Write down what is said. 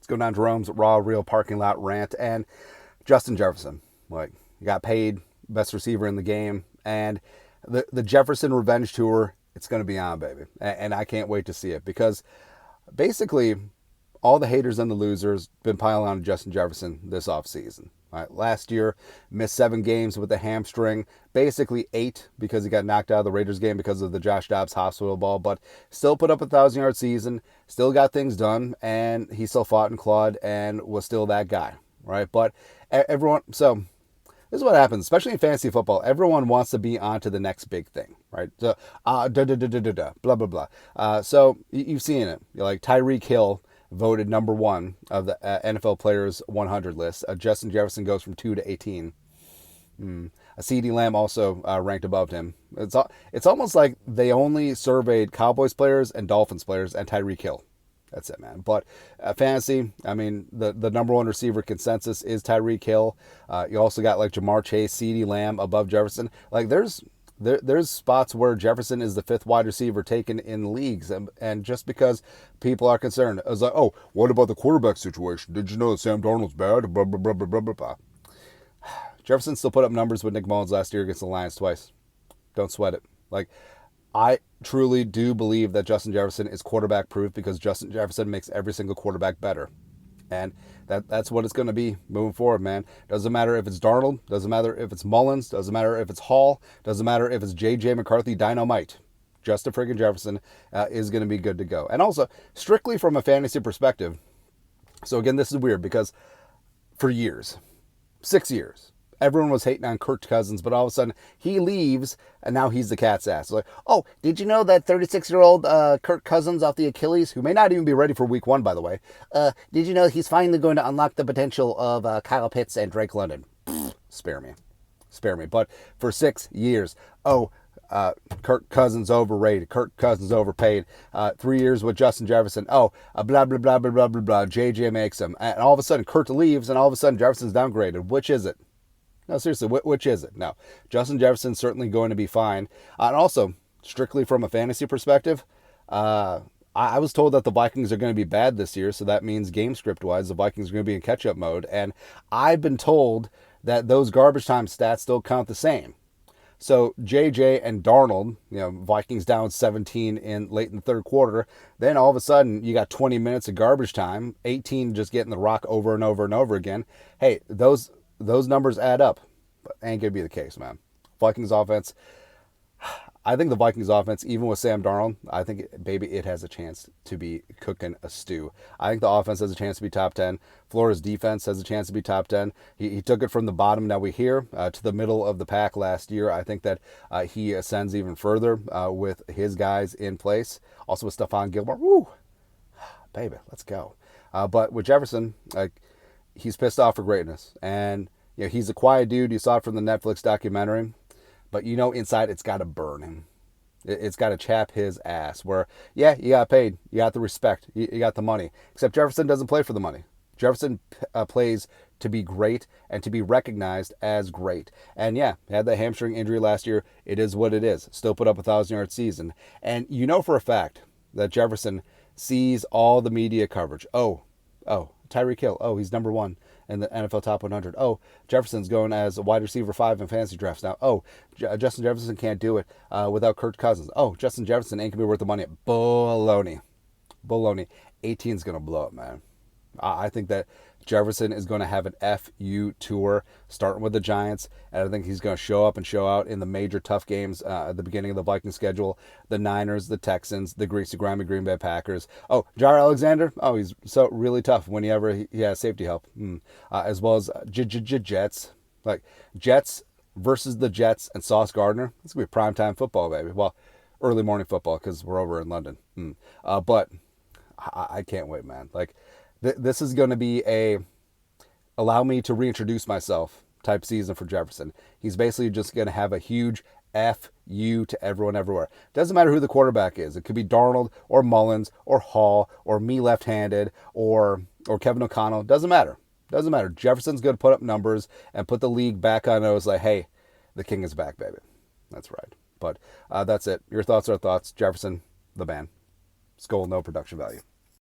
Let's go down to Jerome's Raw Real Parking Lot rant. And Justin Jefferson, like, got paid best receiver in the game. And the Jefferson Revenge Tour, it's going to be on, baby. And I can't wait to see it because basically all the haters and the losers been piling on Justin Jefferson this offseason. Right, last year, missed 7 games with a hamstring, basically 8 because he got knocked out of the Raiders game because of the Josh Dobbs hospital ball, but still put up a 1,000-yard season, still got things done, and he still fought and clawed and was still that guy, right? But everyone, so this is what happens, especially in fantasy football. Everyone wants to be on to the next big thing, right? So, blah, blah, blah. So you've seen it. You're like Tyreek Hill voted number 1 of the NFL Players 100 list. Justin Jefferson goes from 2 to 18. CeeDee Lamb also ranked above him. It's almost like they only surveyed Cowboys players and Dolphins players and Tyreek Hill. That's it, man. But fantasy, I mean, the number 1 receiver consensus is Tyreek Hill. You also got like Jamar Chase, CeeDee Lamb above Jefferson. Like there's spots where Jefferson is the 5th wide receiver taken in leagues, and just because people are concerned, I was like, oh, what about the quarterback situation? Did you know that Sam Darnold's bad? Blah, blah, blah, blah, blah, blah, blah. Jefferson still put up numbers with Nick Mullins last year against the Lions twice. Don't sweat it. Like, I truly do believe that Justin Jefferson is quarterback proof because Justin Jefferson makes every single quarterback better. And that's what it's going to be moving forward, man. Doesn't matter if it's Darnold. Doesn't matter if it's Mullins. Doesn't matter if it's Hall. Doesn't matter if it's J.J. McCarthy Dynamite. Justin friggin' Jefferson is going to be good to go. And also, strictly from a fantasy perspective, so again, this is weird because for years, 6 years, everyone was hating on Kirk Cousins, but all of a sudden he leaves and now he's the cat's ass. It's like, oh, did you know that 36-year-old Kirk Cousins off the Achilles, who may not even be ready for week 1, by the way, did you know he's finally going to unlock the potential of Kyle Pitts and Drake London? Spare me. But for 6 years, Kirk Cousins overrated. Kirk Cousins overpaid. 3 years with Justin Jefferson. Blah, blah, blah, blah, blah, blah, blah. JJ makes him. And all of a sudden, Kurt leaves, and all of a sudden, Jefferson's downgraded. Which is it? No, seriously, which is it? No, Justin Jefferson's certainly going to be fine. And also, strictly from a fantasy perspective, I was told that the Vikings are going to be bad this year, so that means game script-wise, the Vikings are going to be in catch-up mode. And I've been told that those garbage time stats still count the same. So JJ and Darnold, Vikings down 17 late in the third quarter. Then all of a sudden, you got 20 minutes of garbage time, 18 just getting the rock over and over and over again. Hey, those numbers add up, but ain't going to be the case, man. Vikings offense, I think the Vikings offense, even with Sam Darnold, I think, it has a chance to be cooking a stew. I think the offense has a chance to be top 10. Florida's defense has a chance to be top 10. He took it from the bottom, now we hear, to the middle of the pack last year. I think that he ascends even further with his guys in place. Also with Stephon Gilmore. Woo! Baby, let's go. But with Jefferson, he's pissed off for greatness. And he's a quiet dude. You saw it from the Netflix documentary. But inside it's got to burn him. It's got to chap his ass. Where, yeah, you got paid. You got the respect. You got the money. Except Jefferson doesn't play for the money. Jefferson plays to be great and to be recognized as great. And yeah, had that hamstring injury last year. It is what it is. Still put up a 1,000-yard season. And for a fact that Jefferson sees all the media coverage. Oh, Tyreek Hill. Oh, he's number 1 in the NFL Top 100. Oh, Jefferson's going as a wide receiver 5 in fantasy drafts now. Oh, Justin Jefferson can't do it without Kirk Cousins. Oh, Justin Jefferson ain't going to be worth the money. Baloney. 18's going to blow up, man. I think that Jefferson is going to have an FU tour starting with the Giants, and I think he's going to show up and show out in the major tough games at the beginning of the Vikings schedule. The Niners, the Texans, the greasy grimy Green Bay Packers. Oh, Jair Alexander. Oh, he's so really tough whenever he has safety help. As well as Jets. Like Jets versus the Jets and Sauce Gardner. It's going to be primetime football, baby. Well, early morning football because we're over in London. But I can't wait, man. Like, this is going to be allow me to reintroduce myself type season for Jefferson. He's basically just going to have a huge FU to everyone everywhere. Doesn't matter who the quarterback is. It could be Darnold or Mullins or Hall or me left-handed or Kevin O'Connell. Doesn't matter. Jefferson's going to put up numbers and put the league back on nose like, hey, the king is back, baby. That's right. But that's it. Your thoughts are thoughts. Jefferson, the man. Skull, no production value.